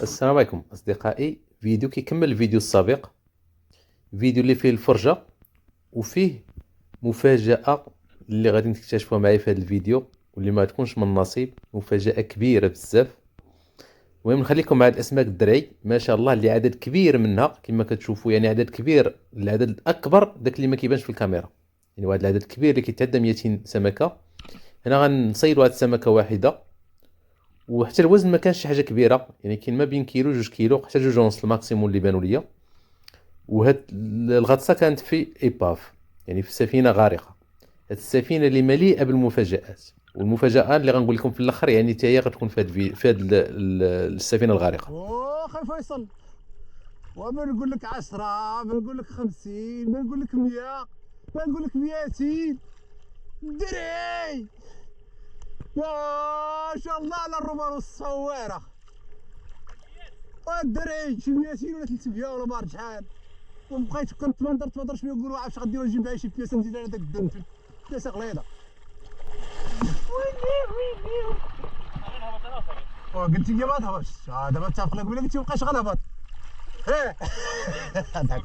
السلام عليكم أصدقائي. فيديو كيكمل الفيديو السابق، فيديو اللي فيه الفرجة وفيه مفاجأة اللي غادي تكتشفوها معايا في هذا الفيديو واللي ما تكونش من نصيب. مفاجأة كبيرة بزاف. المهم نخليكم مع الأسماك الدرعي ما شاء الله اللي عدد كبير منها كما كتشوفوا، يعني عدد كبير، العدد الأكبر داك اللي ما كيبانش في الكاميرا، يعني واحد العدد كبير اللي كيتعدى 200 سمكة. هنا غنصيدوا هاد السمكة واحدة، وحتى الوزن ما كانش شي حاجه كبيره، يعني كاين ما بين كيلو 2 كيلو حتى 2 ونص الماكسيموم اللي بانوا ليا. وهاد الغطسه كانت في ايباف، يعني في سفينه غارقه. هاد السفينه اللي مليئه بالمفاجآت، والمفاجاه اللي غنقول لكم في الاخر يعني حتى هي غتكون في هاد السفينه الغارقه. اوه خاي فيصل، وبنقول لك 10، بنقول لك 50، بنقول لك 100، بنقول لك 200 دري. ما شاء الله على الرومان والصويره. والدري شي 200 ولا 300 ولا ما عرفت شحال. وبقيت كنت تمنظر شويه نقول واش غنديروا نجيب معايا شي بياسه نزيد على داك الدنفل، بياسه غليظه. قلت لي ما تهبطش، دابا اتفق لك بلا قلت لي مابقاش غنهبط. ضحك.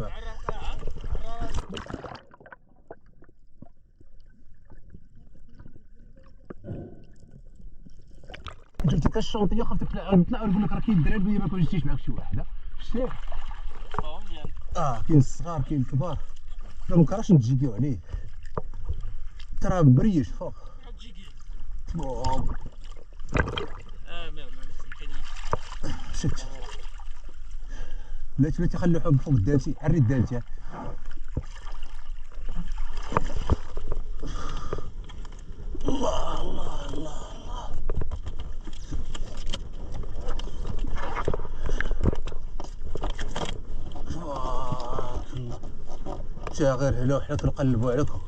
جبت لك الشونطيه خفت نطلع ونقول لك راه كاين الدراري بلي ما كنجيش معاك شي واحد. شتي؟ مزيان. كاين الصغار كاين الكبار، ما مكرهش نتجيكيو عليه. ترى مريش فوق. شت بلاتي خلو حب فوق الدانتي، حري الدانتي. الله الله الله الله. جا غير هلو حنا كنقلبوا عليكم.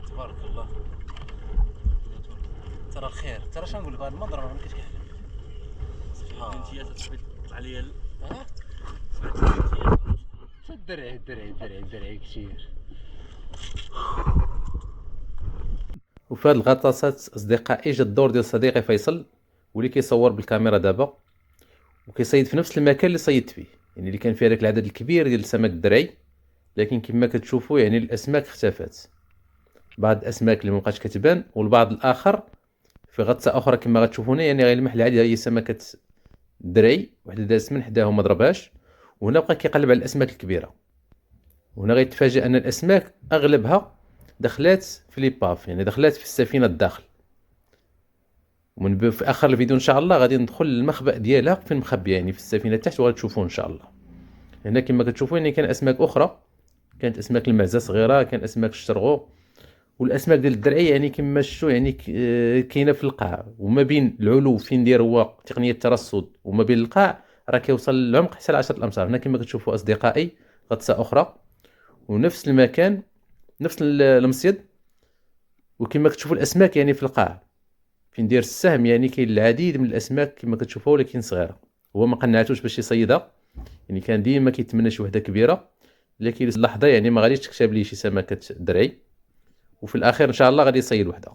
تبارك الله. ترى خير، ترى شنو نقول لك، هذا المنظر ما كتكحل. البنتيات تحبي تطلع ليا شو الدرعي كثير. وفي هاد الغطاسات اصدقائي جا الدور ديال صديقي فيصل، واللي كيصور بالكاميرا دابا وكيصيد في نفس المكان اللي صيدت فيه، يعني اللي كان فيه هذاك العدد الكبير ديال السمك الدرعي. لكن كما كتشوفوا يعني الاسماك اختفت، بعض الاسماك اللي مبقاش كتبان، والبعض الاخر في غطسه اخرى كما غتشوفون يعني غيلمح العادي هي سمكه الدرعي وحده دازت من حداه وما ضربهاش. وهنا بقى كيقلب على الاسماك الكبيره، وهنا غيتفاجئ ان الاسماك اغلبها دخلات في ليباف، يعني دخلات في السفينه الداخل. ومن في اخر الفيديو ان شاء الله غادي ندخل للمخبأ ديالها فين مخبيه، يعني في السفينه تحت، وغتشوفوا ان شاء الله. هنا كما كتشوفوا يعني كان اسماك اخرى، كانت اسماك المعزه صغيره، كان اسماك الشرغو، والاسماك ديال الدرعي يعني كما شفتوا يعني كاينه في القاع. وما بين العلو فين داير هو تقنيه الترصد وما بين القاع راه كيوصل العمق حتى ل 10 الامتار. هنا كما كتشوفوا اصدقائي غطسه اخرى ونفس المكان نفس المصيد، وكما كتشوفوا الاسماك يعني في القاع فين داير السهم، يعني كاين العديد من الاسماك كما كتشوفوا ولكن صغيره. هو ما قنعتوش باش يصيدها، يعني كان ديما كيتمنى شي وحده كبيره، لكن اللحظه يعني ما غاديش تكتب ليه شي سمكه درعي. وفي الاخير ان شاء الله غادي يصيد وحده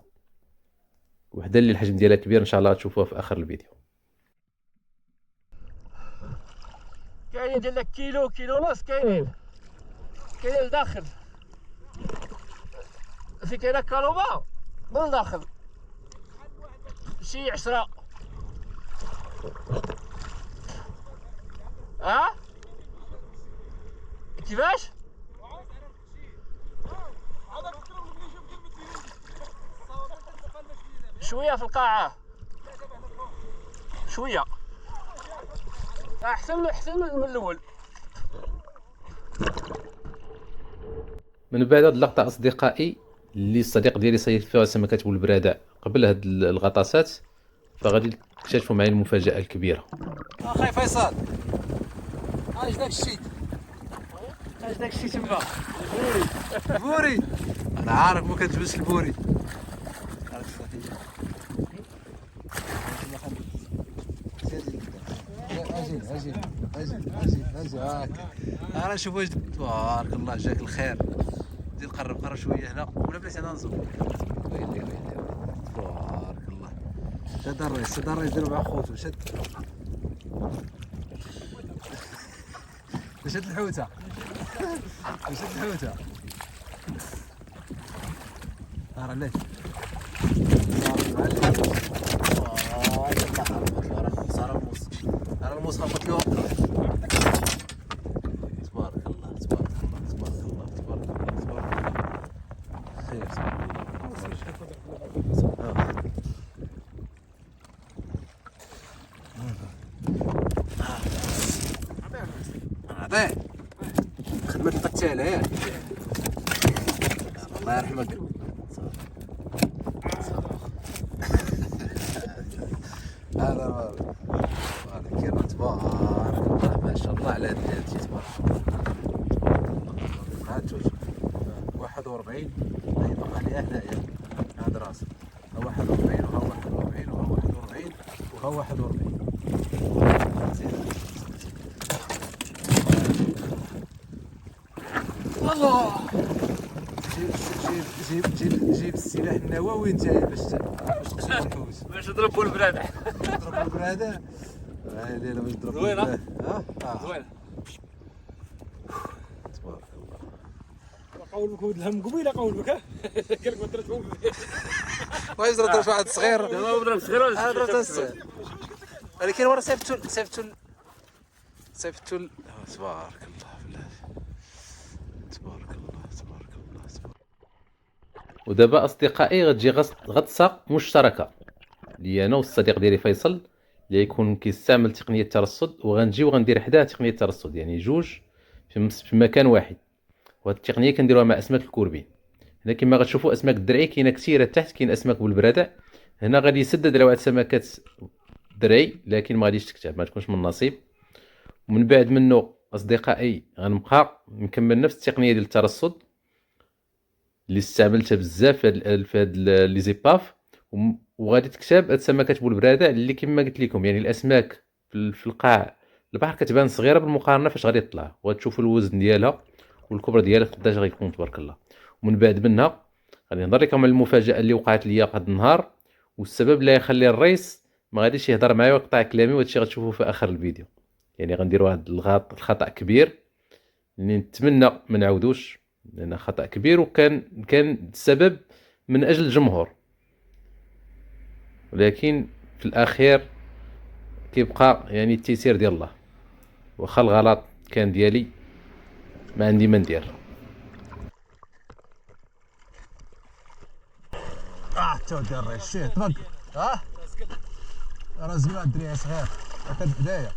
اللي الحجم ديالها كبير، ان شاء الله تشوفوها في اخر الفيديو. كاين ديال لك كيلو ونص، كاين لداخل في كاينه كالوما من داخل شي 10. كيفاش؟ شويه في القاعه، شويه احسن من الاول. من بعد هاد اللقطه اصدقائي اللي الصديق ديالي صيد فيها سمكات والبرادع قبل هاد الغطاسات، فغادي تكتشفوا معايا المفاجاه الكبيره. اخي فيصل، اش داك الشيء تما؟ بوري انا عارف ما كتجبدش البوري. اجي هاكا. انا نشوف واش تبارك الله جاك الخير. زيد قرب شويه هنا ولا بلاتي انا نزور. ويلي تبارك الله. شد الريس ديرو مع خوتو شد الحوته. نهار عليك. صار الموس خبط له. تبارك الله خير عطيه خدمة القتالة ياك. الله يرحمك. هذا كيما تبارك الله ما شاء الله على هادشي تبارك الله. هاد جوج 41 هاي بقى لي هنايا هاد راسي. ها 41 وها 41 وها 41 وها 41. الله جيب السلاح النووي نتايا باش تقتل الحوت. باش نضربوا البرادة. نضربوا البرادة. هاي ليلة باش نضربوا زوينة. زوينة. تبارك الله. قول بك ولد الهم قبيله قول بك قال لك ما ترجعوا واش ضربت واحد صغير. دابا نضرب صغير ولا انا ضربت الصغير. ولكن ورا صيفطو تبارك الله بالله. تبارك الله. ودابا اصدقائي غتجي غطسه مشتركه لي انا والصديق ديالي فيصل اللي يكون كيستعمل تقنيه الترصد، وغنجي وغندير حداه تقنيه الترصد، يعني جوج في مكان واحد. وهاد التقنيه كنديروها مع اسماك الكوربين. هنا كما غتشوفوا اسماك الدرعي كاينه كثيره تحت، كاين اسماك بالبرادع. هنا غادي يسدد على واحد السمكات درعي لكن ما غاديش تكتب، ما تكونش من النصيب. ومن بعد منه اصدقائي غنبقى نكمل نفس التقنيه ديال الترصد اللي استعملتها بزاف في هاد لي زيباف، وغادي تكتب هاد السمكات بالبرادع اللي كما قلت لكم يعني الاسماك في القاع البحر كتبان صغيره بالمقارنه فاش غادي تطلع، وغتشوفوا الوزن ديالها والكبر ديالها قداش غيكون تبارك الله. ومن بعد منها غادي نهضر لكم على المفاجاه اللي وقعت ليا هذا النهار، والسبب اللي يخلي الرئيس ما غاديش يهضر معايا ويقطع كلامي، وهادشي غتشوفوه في اخر الفيديو. يعني غنديروا هذا الخطا كبير اللي نتمنى ما نعاودوش، لان خطا كبير وكان السبب من اجل الجمهور، ولكن في الاخير كيبقى يعني التيسير ديال الله. واخا الغلط كان ديالي ما عندي ما ندير. تا دير الريس شيه طبق. راه زمان الدريه صغير هكا البدايه.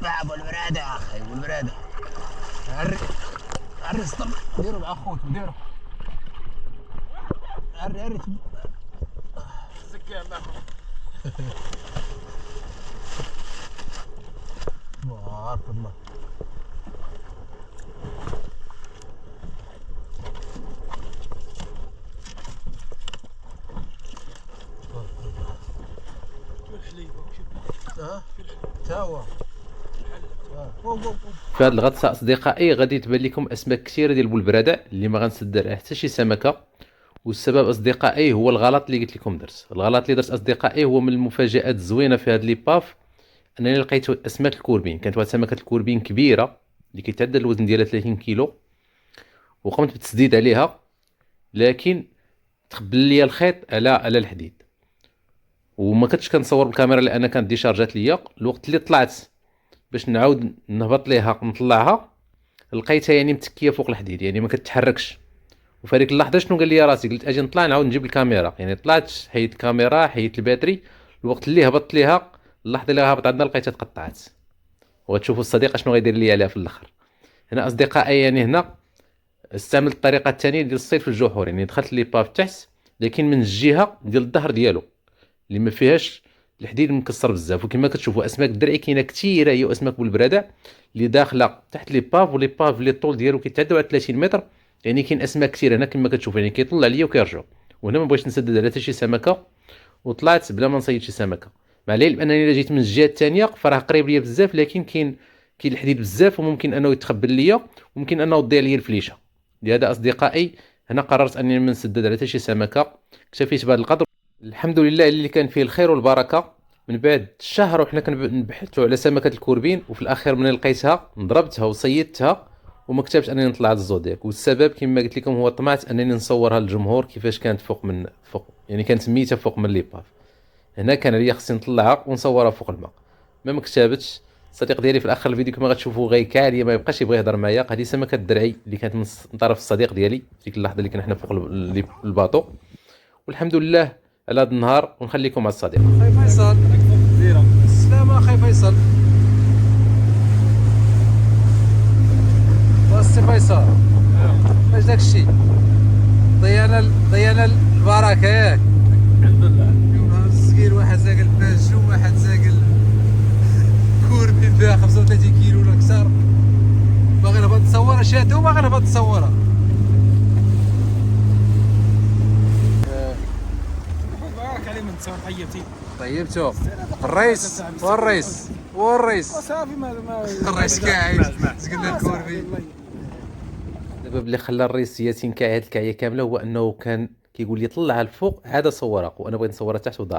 لعبوا البرادة يا اخي والبرادة. عري سطر ديروا مع خوتو ديروا. عري سكر الله. تبارك الله. تا هو في هذه الغطسه اصدقائي غادي تبان لكم اسماك كثيره ديال بالبرادع اللي ما غنسد عليها حتى شي سمكه. والسبب اصدقائي هو الغلط اللي قلت لكم درت. الغلط اللي درت اصدقائي هو من المفاجات الزوينه في هذا ليباف انني لقيت اسماك الكوربين. كانت واحد سمكه الكوربين كبيره اللي كيتعدى الوزن ديالها 30 كيلو، وقمت بالتسديد عليها لكن تخبل لي الخيط على الحديد، وما كنتش كنصور بالكاميرا لان كانت ديشارجات ليا. الوقت اللي طلعت باش نعاود نهبط ليها نطلعها لقيتها يعني متكيه فوق الحديد، يعني ما كتحركش. وفي هذيك اللحظه شنو قال لي راسي؟ قلت اجي نطلع نعاود نجيب الكاميرا. يعني طلعت حيدت الكاميرا حيدت الباتري. الوقت اللي هبطت ليها اللحظه اللي هبط عندنا لقيتها تقطعت. وغتشوفوا الصديق شنو غيدير لي عليها في الاخر. هنا اصدقائي يعني هنا استعملت الطريقه الثانيه ديال الصيد في الجحور، يعني دخلت لي باب تحت لكن من الجهه ديال الظهر ديالو اللي ما فيهاش الحديد مكسر بزاف. وكما كتشوفوا اسماك الدرعي كاينه كثيره هي اسماك بالبرادع اللي داخله تحت لي باف، ولي باف اللي الطول ديالو كيتعدى على 30 متر يعني كاين اسماك كثير هنا كما كتشوف، يعني كيطلع ليا وكيرجع. وهنا ما بغيتش نسدد على حتى شي سمكه وطلعت بلا ما نصيد شي سمكه، مع العلم انني الا جيت من الجهه الثانيه فراه قريب ليا بزاف، لكن كاين الحديد بزاف وممكن انه يتخبل ليا وممكن انه تضيع ليا الفليشه. لهذا اصدقائي هنا قررت انني ما نسدد على حتى شي سمكه، اكتفيت بهذا القدر. الحمد لله اللي كان فيه الخير والبركه. من بعد شهر وحنا كنبحثوا على سمكه الكوربين، وفي الاخير من لقيتها ضربتها وصيدتها وما كتبت انني نطلع للزودياك. والسبب كما قلت لكم هو طمعت انني نصورها للجمهور كيفاش كانت فوق يعني كانت ميته فوق من ليباف. هنا كان عليا خصني نطلعها ونصورها فوق الماء، ما كتبتش. الصديق ديالي في الاخر الفيديو كما غتشوفوا غيكا عليا، ما يبقاش يبغي يهضر معايا. هذه سمكه الدرعي اللي كانت من طرف الصديق ديالي في ديك اللحظه اللي كنا حنا فوق الباطو. والحمد لله على هذا النهار. ونخليكم مع الصديق. اخي فيصل السلامة اخي فيصل. واسي فيصل واش داكشي ضيانا البركة ياك؟ الحمد لله. نهار السكير واحد ساقل بناج وواحد ساقل كوربين فيها 35 كيلو ولا كثر. باغي نهبط نصورها شادو وباغي نهبط نصورها. بارك علي من تصور طيبتي. طيبتو الرئيس والرئيس صافي ما الرئيس قاعد قلنا الكوربين. السبب اللي خلى الرئيس ياسين كاع هاد الكعيه كامله هو انه كان كيقول لي طلعها الفوق عاد صورها، وانا بغيت نصورها تحت وضاع.